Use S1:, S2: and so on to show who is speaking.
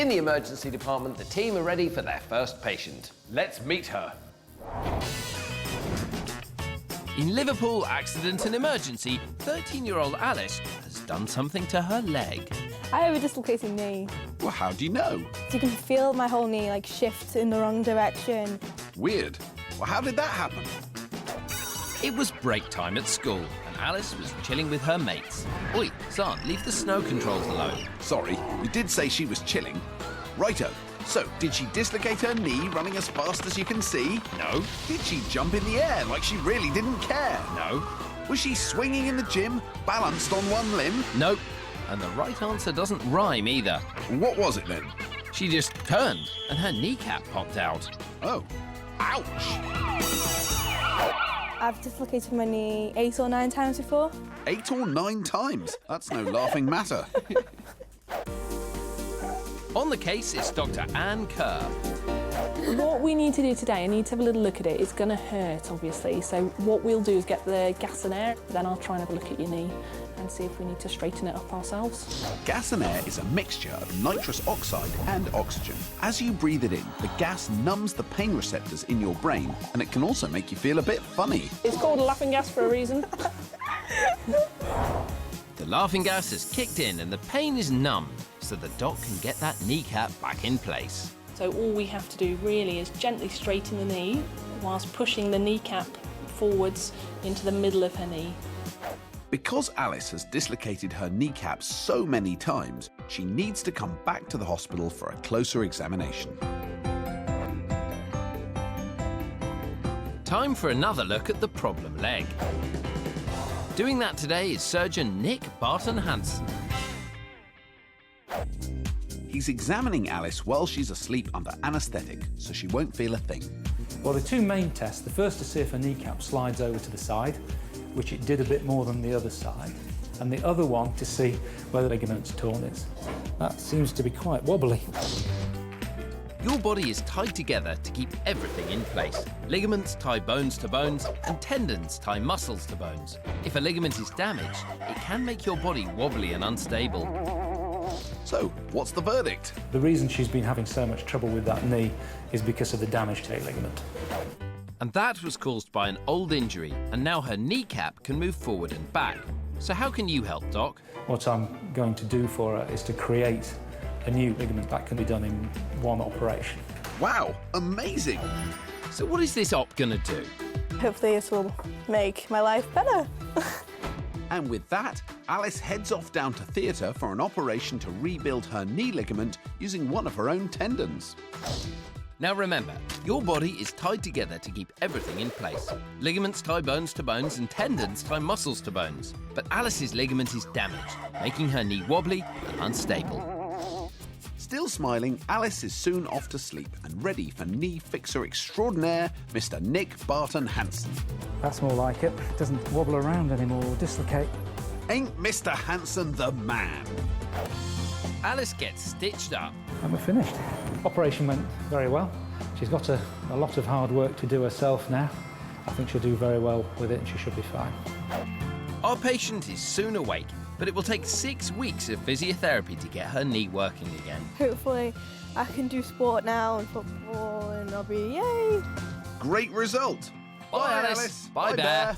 S1: In the emergency department, the team are ready for their first patient. Let's meet her.
S2: In Liverpool Accident and Emergency, 13-year-old Alice has done something to her leg.
S3: I have a dislocated knee.
S4: Well, how do you know?
S3: So you can feel my whole knee like shift in the wrong direction.
S4: Weird. Well, how did that happen?
S2: It was break time at school, and Alice was chilling with her mates. Oi, Xand, leave the snow controls alone.
S4: Sorry, you did say she was chilling. Righto. So, did she dislocate her knee running as fast as you can see?
S2: No.
S4: Did she jump in the air like she really didn't care?
S2: No.
S4: Was she swinging in the gym, balanced on one limb?
S2: Nope. And the right answer doesn't rhyme either.
S4: What was it then?
S2: She just turned, and her kneecap popped out.
S4: Oh. Ouch!
S3: I've dislocated my knee 8 or 9 times before.
S4: 8 or 9 times? That's no laughing matter.
S2: On the case is Dr. Anne Kerr.
S5: What we need to do today, I need to have a little look at it. It's going to hurt, obviously. So what we'll do is get the gas and air, then I'll try and have a look at your knee and see if we need to straighten it up ourselves.
S4: Gas and air is a mixture of nitrous oxide and oxygen. As you breathe it in, the gas numbs the pain receptors in your brain, and it can also make you feel a bit funny.
S5: It's called a laughing gas for a reason.
S2: The laughing gas has kicked in and the pain is numbed, so the doc can get that kneecap back in place.
S5: So all we have to do really is gently straighten the knee whilst pushing the kneecap forwards into the middle of her knee.
S4: Because Alice has dislocated her kneecap so many times, she needs to come back to the hospital for a closer examination.
S2: Time for another look at the problem leg. Doing that today is surgeon Nick Barton-Hansen.
S4: He's examining Alice while she's asleep under anaesthetic, so she won't feel a thing.
S6: Well, the two main tests, the first to see if her kneecap slides over to the side, which it did a bit more than the other side, and the other one to see whether the ligament's torn is. That seems to be quite wobbly.
S2: Your body is tied together to keep everything in place. Ligaments tie bones to bones, and tendons tie muscles to bones. If a ligament is damaged, it can make your body wobbly and unstable.
S4: So, what's the verdict?
S6: The reason she's been having so much trouble with that knee is because of the damage to the ligament.
S2: And that was caused by an old injury, and now her kneecap can move forward and back. So how can you help, Doc?
S6: What I'm going to do for her is to create a new ligament that can be done in one operation.
S4: Wow, amazing!
S2: So what is this op gonna do?
S3: Hopefully this will make my life better.
S4: And with that, Alice heads off down to theatre for an operation to rebuild her knee ligament using one of her own tendons.
S2: Now remember, your body is tied together to keep everything in place. Ligaments tie bones to bones and tendons tie muscles to bones. But Alice's ligament is damaged, making her knee wobbly and unstable.
S4: Still smiling, Alice is soon off to sleep and ready for knee fixer extraordinaire, Mr. Nick Barton-Hansen.
S6: That's more like it. It doesn't wobble around anymore or dislocate.
S4: Ain't Mr. Hansen the man?
S2: Alice gets stitched up.
S6: And we're finished. Operation went very well. She's got a lot of hard work to do herself now. I think she'll do very well with it and she should be fine.
S2: Our patient is soon awake, but it will take 6 weeks of physiotherapy to get her knee working again.
S3: Hopefully I can do sport now and football and I'll be yay!
S4: Great result!
S2: Bye, Alice. Bye, Bear.